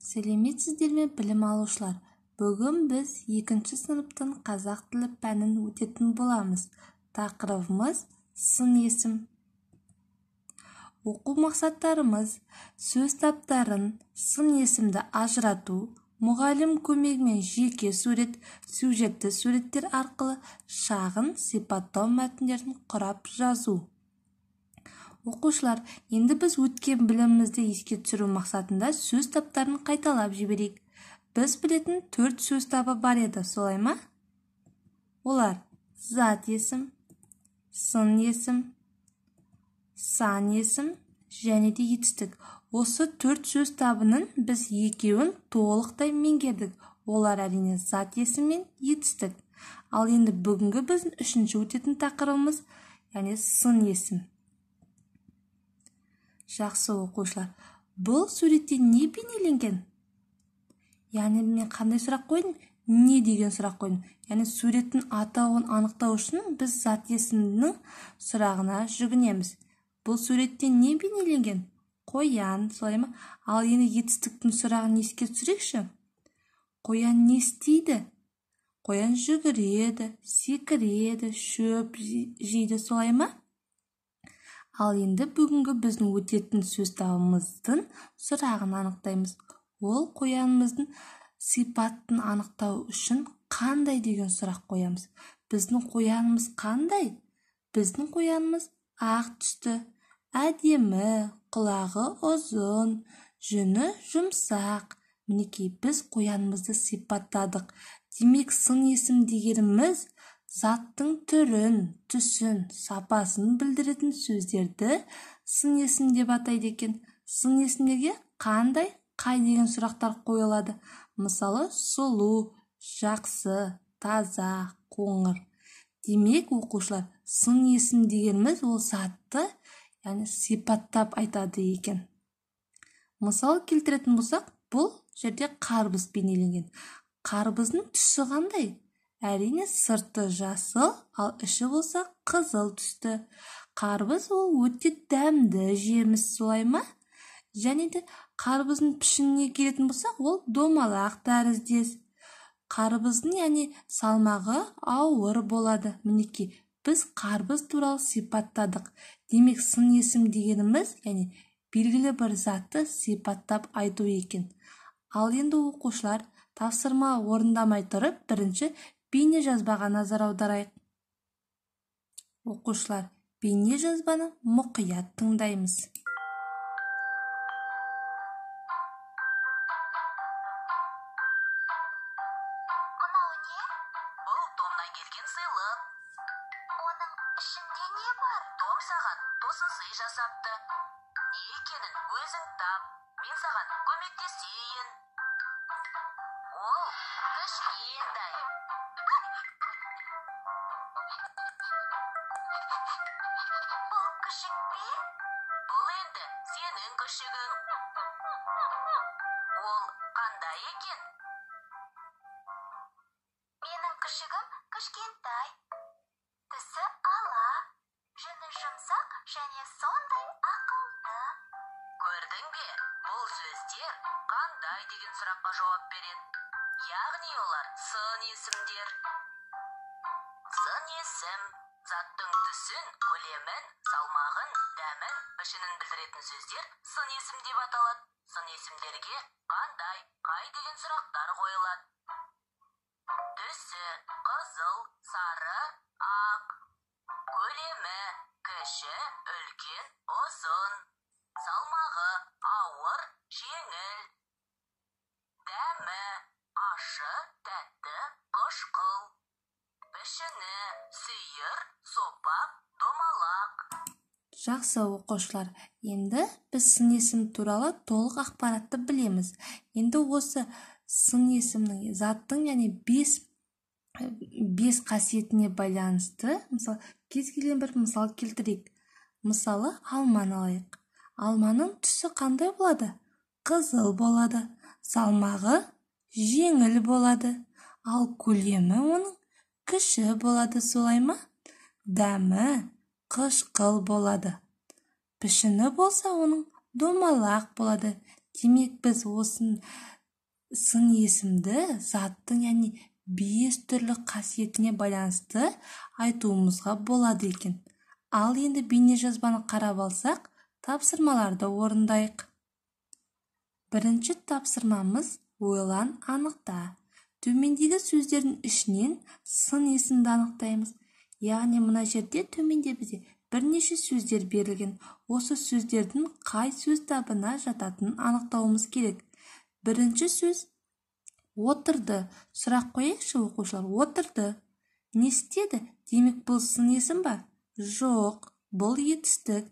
Сәлеметсіздер ме, білім алушылар? Бүгін біз 2-ші сыныптың қазақ тілі пәнін өтетін боламыз. Тақырыбымыз сын есім. Оқу мақсаттарымыз сөз таптарын, сын есімді ажырату, мұғалім көмегімен жеке сурет, сюжетті суреттер арқылы шағын сипаттау мәтіндерін құрап жазу. Оқушылар, енді біз өткен білімімізді еске түсіру мақсатында сөз таптарын қайталап жіберейік. Біз білетін 4 сөз табы бар еді, солай ма? Олар зат есім, сын есім, сан есім және де етістік. Осы 4 сөз табының біз екеуін толықтай меңгердік. Олар әрине зат есім мен етістік. Ал енді бүгінгі біздің 3-ші өтетін тақырыбымыз, яғни сын есім. Жақсы оқушылар, бұл суретте не бейнеленген? Яғни мен қандай сұрақ қойдым? Не деген сұрақ қойдым? Яғни суреттің атауын анықтау үшін біз зат есімнің сұрағына жүгінеміз. Бұл суретте не бейнеленген? Қоян, солай ма? Ал енді етістіктің сұрағын еске түсірейікші. Қоян не істейді? Қоян жүгіреді, секіреді, шөп жейді, солай ма? Ал енді бүгінгі біздің өтетін сөз табымыздың сұрағын анықтаймыз. Ол қоянымыздың сипатын анықтау үшін қандай деген сұрақ қоямыз. Біздің қоянымыз қандай? Біздің қоянымыз ақ түсті, әдемі, құлағы ұзын, жүні жұмсақ. Мінекей, біз қоянымызды сипаттадық. Демек, сын есім дегеніміз заттың түрін, түсін, сапасын білдіретін сөздерді сын есім деп атайды екен. Сын есімдерге қай деген сұрақтар қойылады? Мысалы, сұлу, жақсы, таза, қоңыр. Демек, оқушылар, сын есім дегеніміз ол затты, яғни сипаттап айтады екен. Мысал келтіретін болсақ, бұл жерде қарбыз бейнеленген. Қарбыздың түсі қандай? Әрине сырты жасыл, ал іші болса қызыл түсті. Қарбыз ол өте дәмді жеміс, солай ма? Және де қарбыздың пішініне келетін болсақ, ол домалақ тәріздес. Қарбыздың яғни салмағы ауыр болады. Мінекей, біз қарбыз туралы сипаттадық. Демек, сын есім дегеніміз, яғни белгілі бір затты сипаттап айту екен. Ал енді оқушылар, тапсырма орындамай тұрып, бірінші бейне жазбаға назар аударайық. Оқушылар, бейне жазбаны мұқият тыңдаймыз. Мынау не? Бұл Томнан келген сыйлық. Оның ішінде не бар? Том саған тосын сый жасапты. Не екенін өзің тап. Мен саған көмектесейін. Ол кішкентай. Бұл күшік пе? Бұл енді сенің күшігің. Ол қандай екен? Менің күшігім кішкентай. Түсі ала, жүні жұмсақ және сондай ақылды. Көрдің бе? Бұл сөздер қандай деген сұраққа жауап береді. Яғни олар сын есімдер. Сын есім заттың түсін, көлемін, салмағын, дәмін, пішінін білдіретін сөздер сын есім деп аталады. Сын есімдерге қай деген сұрақтар қойылады. Түсі қызыл, сары, ақ. Көлемі кіші, үлкен, ұзын. Салмағы ауыр, жеңіл. Дәмі ащы, тәтті, қышқыл. Пішіні сүйір, сопақ, домалақ. Жақсы оқушылар, енді біз сын есім туралы толық ақпаратты білеміз. Енді осы сын есімнің заттың, яғни 5 қасиетіне байланысты, мысалы, кез келген бір мысал келтірейік. Мысалы, алманы алайық. Алманың түсі қандай болады? Қызыл болады. Салмағы жеңіл болады. Ал көлемі оның кіші болады, солай ма? Дәмі қышқыл болады. Пішіні болса оның домалақ болады. Демек біз осы сын есімді заттың, яғни 5 түрлі қасиетіне байланысты айтуымызға болады екен. Ал енді бейнежазбаны қарап алсақ, тапсырмаларды орындайық. Бірінші тапсырмамыз ойлан, анықта. Төмендегі сөздердің ішінен сын есімді анықтаймыз. Яғни мына жерде төменде бізде бірнеше сөздер берілген. Осы сөздердің қай сөз табына жататынын анықтауымыз керек. Бірінші сөз отырды. Сұрақ қояйықшы оқушылар. Отырды. Не істеді? Демек бұл сын есім ба? Жоқ, бұл етістік.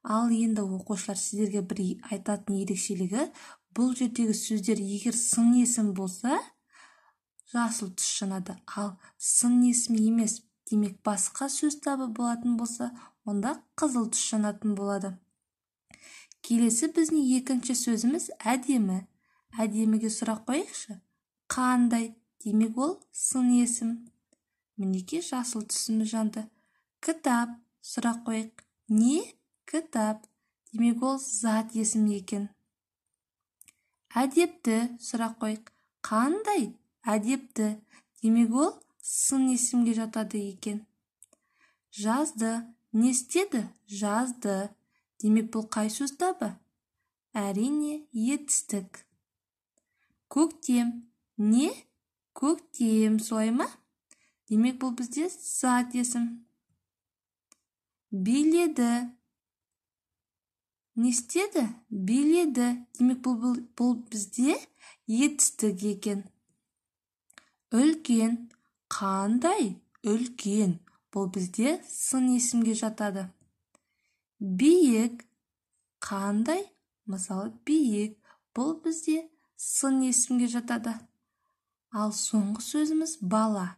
Ал енді оқушылар, сіздерге бір айтатын ерекшелігі, бұл жердегі сөздер егер сын есім болса, жасыл түс жанады. Ал сын есім емес, демек басқа сөз табы болатын болса, онда қызыл түс жанатын болады. Келесі біздің екінші сөзіміз әдемі. Әдеміге сұрақ қояйықшы. Қандай? Демек ол сын есім. Мінекей жасыл түсіміз жанды. Кітап. Сұрақ қояйық. Не? Кітап. Демек ол зат есім екен. Әдепті. Сұрақ қояйық. Қандай? Әдепті. Демек ол сын есімге жатады екен. Жазды. Не істеді? Жазды. Демек бұл қай сөз табы? Әрине, етістік. Көктем. Не? Көктем, солай ма? Демек бұл бізде зат есім. Биледі. Не істеді? Биледі. Демек бұл бізде етістік екен. Үлкен. Қандай? Үлкен. Бұл бізде сын есімге жатады. Биік. Қандай? Мысалы, биік. Бұл бізде сын есімге жатады. Ал соңғы сөзіміз бала.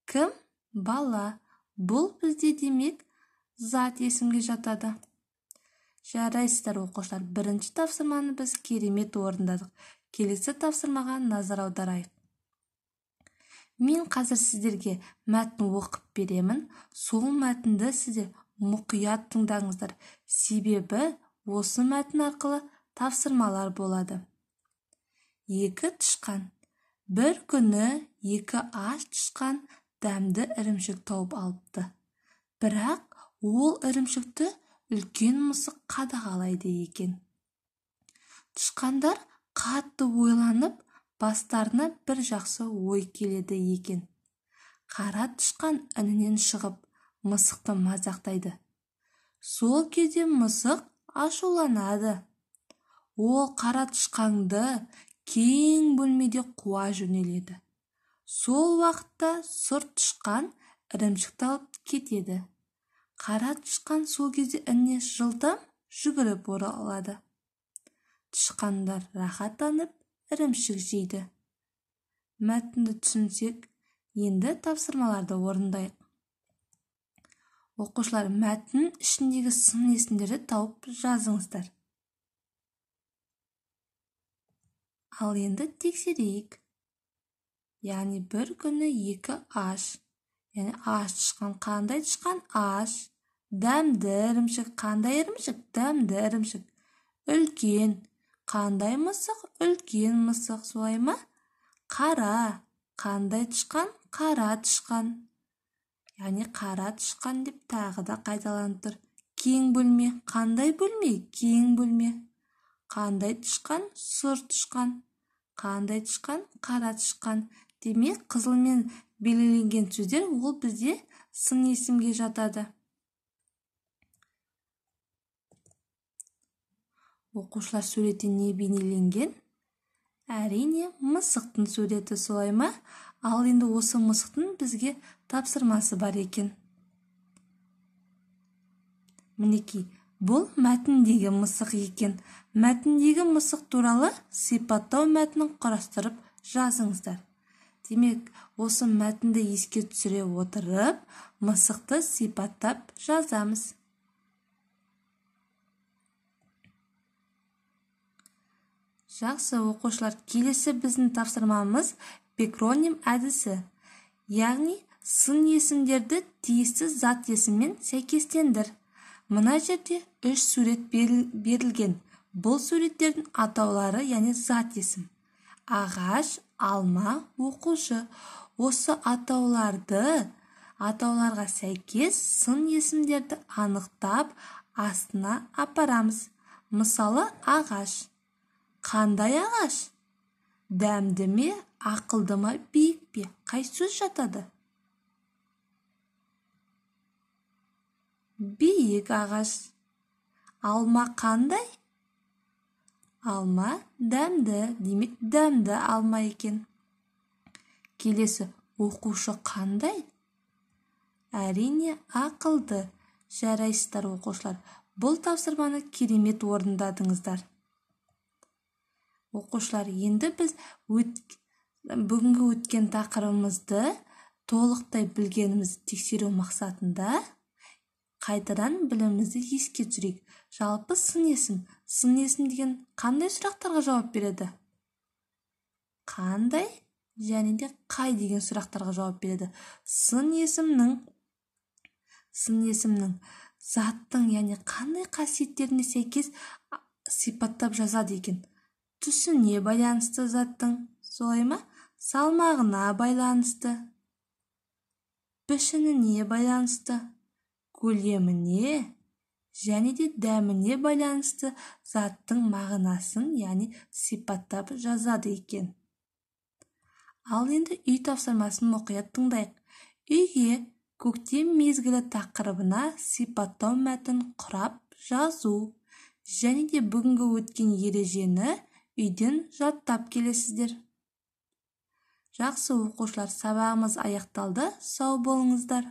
Кім? Бала. Бұл бізде демек зат есімге жатады. Жарайсыздар оқушылар, бірінші тапсырманы біз керемет орындадық. Келесі тапсырмаға назар аударайық. Мен қазір сіздерге мәтін оқып беремін. Сол мәтінді сіздер мұқият тыңдаңыздар. Себебі осы мәтін арқылы тапсырмалар болады. Екі тышқан. Бір күні екі аш тышқан дәмді ірімшік тауып алыпты. Бірақ ол ірімшікті үлкен мысық қадағалайды екен. Тышқандар қатты ойланып, бастарына бір жақсы ой келеді екен. Қара тышқан інінен шығып, мысықты мазақтайды. Сол кезде мысық ашуланады. Ол қара тышқанды кең бөлмеде қуа жөнеледі. Сол уақытта сұр тышқан ірімшікті алып кетеді. Қара тышқан сол кезде ініне жылдам жүгіріп оралады. Тышқандар рахаттанып ірімшік жейді. Мәтінді түсінсек, енді тапсырмаларды орындайық. Оқушылар, мәтін ішіндегі сын есімдерді тауып жазыңыздар. Ал енді тексерейік. Яғни бір күні екі аш. Яғни аш тышқан. Қандай тышқан? Аш. Дәмді ірімшік. Қандай ірімшік? Дәмді ірімшік. Үлкен. Қандай мысық? Үлкен мысық. Солай ма? Қара. Қандай тышқан? Қара тышқан. Яғни қара тышқан деп тағы да қайталанып тұр. Кең бөлме. Қандай бөлме? Кең бөлме. Қандай тышқан? Сұр тышқан. Қандай тышқан? Қара тышқан. Демек, қызылмен белгіленген сөздер ол бізде сын есімге жатады. Оқушылар, суретте не бейнеленген? Әрине, мысықтың суреті, солай ма? Ал енді осы мысықтың бізге тапсырмасы бар екен. Мінекей, бұл мәтіндегі мысық екен. Мәтіндегі мысық туралы сипаттау мәтінін құрастырып жазыңыздар. Демек, осы мәтінді еске түсіре отырып, мысықты сипаттап жазамыз. Жақсы оқушылар, келесі біздің тапсырмамыз пекроним әдісі. Яғни, сын есімдерді тиісті зат есіммен сәйкестендір. Мына жерде 3 сурет берілген. Бұл суреттердің атаулары, яғни зат есім. Ағаш, алма, оқушы. Осы атауларға сәйкес сын есімдерді анықтап астына апарамыз. Мысалы, ағаш. Қандай ағаш? Дәмді ме, ақылды ма, биік пе? Қай сөз жатады? Биік ағаш. Алма қандай? Алма дәмді, демек дәмді алма екен. Келесі, оқушы қандай? Әрине, ақылды. Жарайсыздар оқушылар. Бұл тапсырманы керемет орындадыңыздар. Оқушылар, енді біз бүгінгі өткен тақырыбымызды толықтай білгенімізді тексеру мақсатында қайтадан білімімізді еске түсірейік. Жалпы сын есім деген қандай сұрақтарға жауап береді? Қандай және де қай деген сұрақтарға жауап береді? Сын есімнің заттың, яғни қандай қасиеттеріне сәйкес сипаттап жазады екен? Түсіне байланысты заттың, солай ма? Салмағына байланысты, пішініне байланысты, көлеміне және де дәміне байланысты заттың мағынасын, яғни сипаттап жазады екен. Ал енді үй тапсырмасын мұқият тыңдайық. Үйге көктем мезгілі тақырыбына сипаттау мәтін құрап жазу және де бүгінгі өткен ережені үйден жаттап келесіздер. Жақсы оқушылар, сабағымыз аяқталды. Сау болыңыздар.